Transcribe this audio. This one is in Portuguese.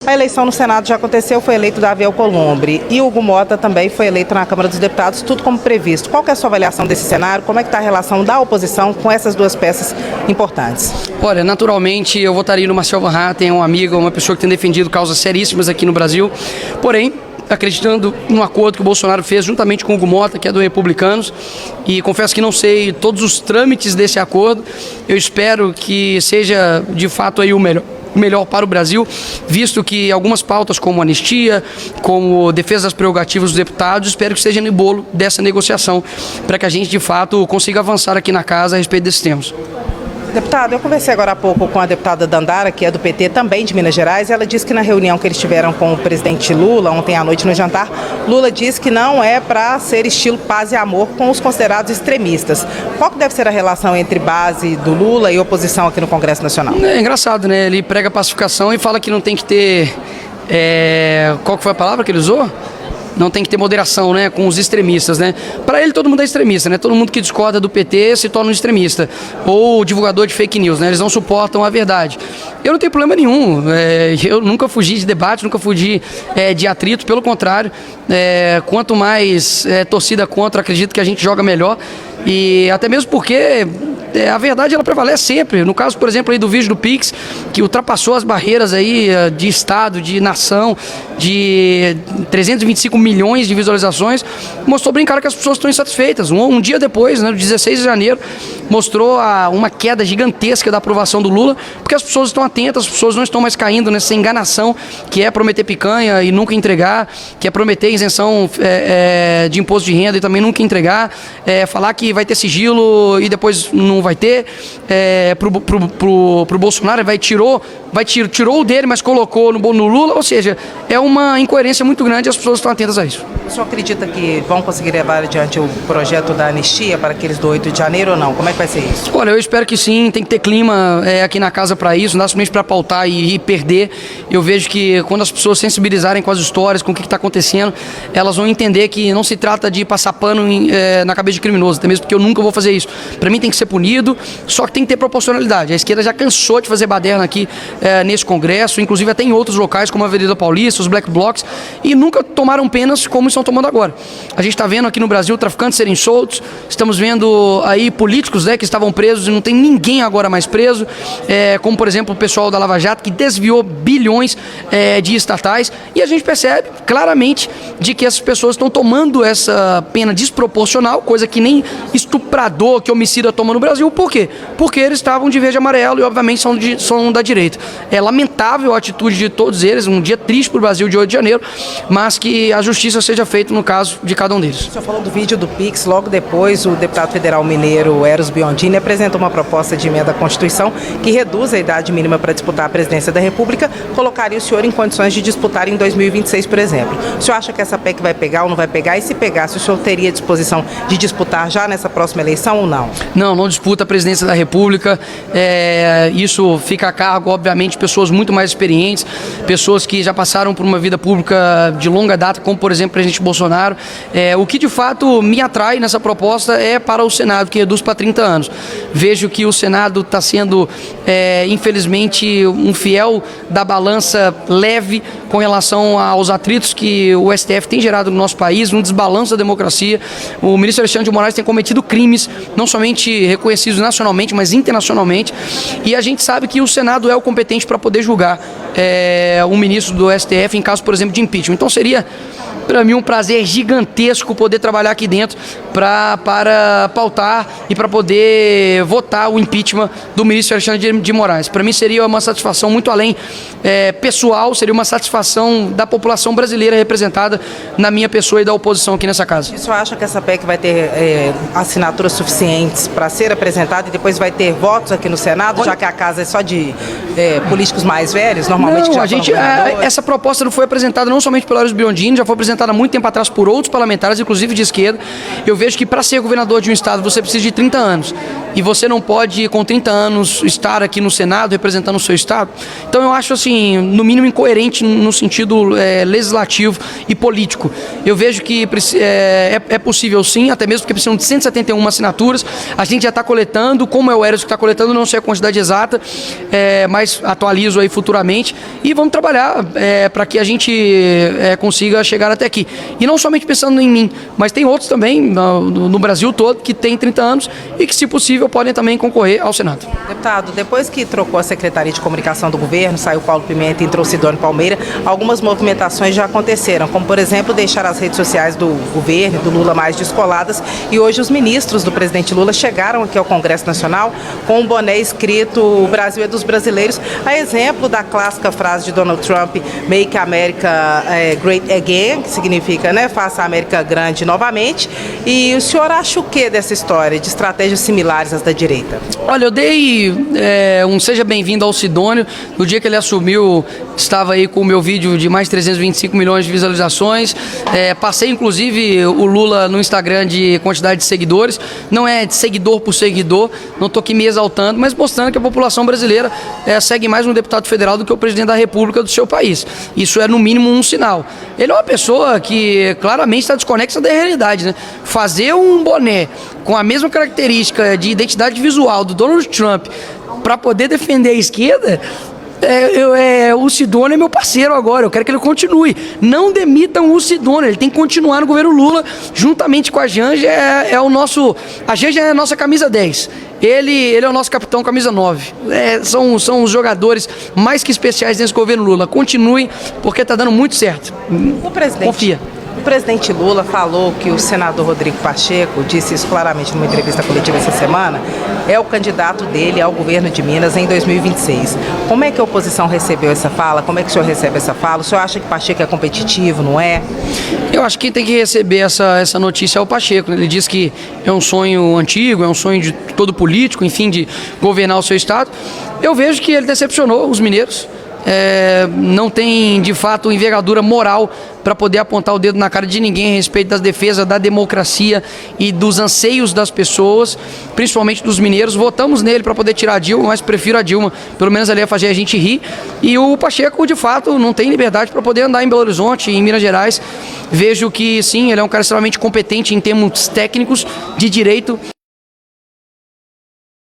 A eleição no Senado já aconteceu, foi eleito Davi Alcolumbre e Hugo Mota também foi eleito na Câmara dos Deputados, tudo como previsto. Qual que é a sua avaliação desse cenário? Como é que está a relação da oposição com essas duas peças importantes? Olha, naturalmente eu votaria no Marcel Van Hatten, um amigo, uma pessoa que tem defendido causas seríssimas aqui no Brasil, porém, acreditando no acordo que o Bolsonaro fez juntamente com o Hugo Mota, que é do Republicanos, e confesso que não sei todos os trâmites desse acordo, eu espero que seja de fato aí o melhor para o Brasil, visto que algumas pautas como anistia, como defesa das prerrogativas dos deputados, espero que esteja no bolo dessa negociação, para que a gente de fato consiga avançar aqui na casa a respeito desses temas. Deputado, eu conversei agora há pouco com a deputada Dandara, que é do PT, também de Minas Gerais, e ela disse que na reunião que eles tiveram com o presidente Lula, ontem à noite no jantar, Lula disse que não é para ser estilo paz e amor com os considerados extremistas. Qual que deve ser a relação entre base do Lula e oposição aqui no Congresso Nacional? É engraçado, né? Ele prega pacificação e fala que não tem que ter... Qual que foi a palavra que ele usou? Não tem que ter moderação, né, com os extremistas, né? Para ele todo mundo é extremista, né? Todo mundo que discorda do PT se torna um extremista ou divulgador de fake news, né? Eles não suportam a verdade. Eu não tenho problema nenhum. Eu nunca fugi de debate, nunca fugi de atrito. Pelo contrário, quanto mais torcida contra, acredito que a gente joga melhor. E até mesmo porque a verdade ela prevalece sempre. No caso, por exemplo, aí do vídeo do Pix, que ultrapassou as barreiras aí de Estado, de nação, de 325 milhões de visualizações, mostrou bem claro que as pessoas estão insatisfeitas. Um dia depois, né, no 16 de janeiro, mostrou uma queda gigantesca da aprovação do Lula, porque as pessoas estão atentas, as pessoas não estão mais caindo nessa enganação que é prometer picanha e nunca entregar, que é prometer isenção de imposto de renda e também nunca entregar, falar que vai ter sigilo e depois não vai ter, pro Bolsonaro tirou o dele, mas colocou no Lula, ou seja, é uma incoerência muito grande e as pessoas estão atentas a isso. O senhor acredita que vão conseguir levar adiante o projeto da anistia para aqueles do 8 de janeiro ou não? Como é que vai ser isso? Olha, eu espero que sim, tem que ter clima aqui na casa para isso, não dá somente para pautar e perder. Eu vejo que quando as pessoas sensibilizarem com as histórias, com o que está acontecendo, elas vão entender que não se trata de passar pano na cabeça de criminoso, até mesmo porque eu nunca vou fazer isso. Para mim tem que ser punido, só que tem que ter proporcionalidade. A esquerda já cansou de fazer baderna aqui nesse Congresso, inclusive até em outros locais, como a Avenida Paulista, os Black Blocs, e nunca tomaram penas como estão tomando agora. A gente está vendo aqui no Brasil traficantes serem soltos, estamos vendo aí políticos que estavam presos e não tem ninguém agora mais preso, como por exemplo o pessoal da Lava Jato, que desviou bilhões de estatais, e a gente percebe claramente de que essas pessoas estão tomando essa pena desproporcional, coisa que nem estuprador, que homicida toma no Brasil. Por quê? Porque eles estavam de verde e amarelo e obviamente são da direita. É lamentável a atitude de todos eles, um dia triste para o Brasil de 8 de janeiro, mas que a justiça seja feita no caso de cada um deles. O senhor falou do vídeo do Pix, logo depois o deputado federal mineiro Eros Biondini apresentou uma proposta de emenda à Constituição que reduz a idade mínima para disputar a presidência da República, colocaria o senhor em condições de disputar em 2026, por exemplo. O senhor acha que essa PEC vai pegar ou não vai pegar? E se pegasse, o senhor teria disposição de disputar já nessa próxima eleição ou não? Não disputa a presidência da República. Isso fica a cargo, obviamente, de pessoas muito mais experientes, pessoas que já passaram por uma vida pública de longa data, como, por exemplo, o presidente Bolsonaro. O que, de fato, me atrai nessa proposta é para o Senado, que reduz para 30 anos. Vejo que o Senado está sendo, infelizmente, um fiel da balança leve com relação aos atritos que o STF tem gerado no nosso país, um desbalanço da democracia. O ministro Alexandre de Moraes tem cometido crimes, não somente reconhecidos nacionalmente, mas internacionalmente, e a gente sabe que o Senado é o competente para poder julgar um ministro do STF em caso, por exemplo, de impeachment. Então seria, para mim, um prazer gigantesco poder trabalhar aqui dentro para pautar e para poder votar o impeachment do ministro Alexandre de Moraes. Para mim seria uma satisfação muito além pessoal, seria uma satisfação da população brasileira representada na minha pessoa e da oposição aqui nessa casa. O senhor acha que essa PEC vai ter assinaturas suficientes para ser apresentada e depois vai ter votos aqui no Senado, já que a casa é só de políticos mais velhos, normalmente? Não, essa proposta não foi apresentada não somente pelo Eros Biondini, já foi apresentada há muito tempo atrás por outros parlamentares, inclusive de esquerda. Eu vejo que para ser governador de um estado você precisa de 30 anos. E você não pode, com 30 anos, estar aqui no Senado representando o seu estado. Então eu acho, assim, no mínimo incoerente no sentido legislativo e político. Eu vejo que é possível sim, até mesmo porque precisam de 171 assinaturas. A gente já está coletando, como é o Eros que está coletando, não sei a quantidade exata, mas atualizo aí futuramente. e vamos trabalhar para que a gente consiga chegar até aqui. E não somente pensando em mim, mas tem outros também no Brasil todo que têm 30 anos e que, se possível, podem também concorrer ao Senado. Deputado, depois que trocou a Secretaria de Comunicação do governo, saiu Paulo Pimenta e entrou Sidônio Palmeira, algumas movimentações já aconteceram, como, por exemplo, deixar as redes sociais do governo, do Lula, mais descoladas, e hoje os ministros do presidente Lula chegaram aqui ao Congresso Nacional com um boné escrito "O Brasil é dos brasileiros", a exemplo da clássica frase de Donald Trump, "Make America Great Again", que significa, né, faça a América grande novamente. E o senhor acha o que dessa história, de estratégias similares às da direita? Olha, eu dei um seja bem-vindo ao Sidônio. No dia que ele assumiu, estava aí com o meu vídeo de mais de 325 milhões de visualizações. Passei, inclusive, o Lula no Instagram de quantidade de seguidores. Não é de seguidor por seguidor, não estou aqui me exaltando, mas mostrando que a população brasileira segue mais um deputado federal do que o presidente da República do seu país. Isso é, no mínimo, um sinal. Ele é uma pessoa que claramente está desconexa da realidade, né? Fazer um boné com a mesma característica de identidade visual do Donald Trump para poder defender a esquerda, o Sidônio é meu parceiro agora, eu quero que ele continue. Não demitam o Sidônio, ele tem que continuar no governo Lula, juntamente com a Janja. A Janja é a nossa camisa 10. Ele é o nosso capitão camisa 9. São os jogadores mais que especiais nesse governo Lula. Continuem, porque está dando muito certo. Confia. O presidente Lula falou que o senador Rodrigo Pacheco, disse isso claramente numa entrevista coletiva essa semana, é o candidato dele ao governo de Minas em 2026. Como é que a oposição recebeu essa fala? Como é que o senhor recebe essa fala? O senhor acha que Pacheco é competitivo, não é? Eu acho que quem tem que receber essa notícia é o Pacheco. Ele diz que é um sonho antigo, é um sonho de todo político, enfim, de governar o seu estado. Eu vejo que ele decepcionou os mineiros. Não tem, de fato, envergadura moral para poder apontar o dedo na cara de ninguém a respeito das defesas da democracia e dos anseios das pessoas, principalmente dos mineiros. Votamos nele para poder tirar a Dilma, mas prefiro a Dilma, pelo menos ali ia fazer a gente rir. E o Pacheco, de fato, não tem liberdade para poder andar em Belo Horizonte, em Minas Gerais. Vejo que, sim, ele é um cara extremamente competente em termos técnicos de direito.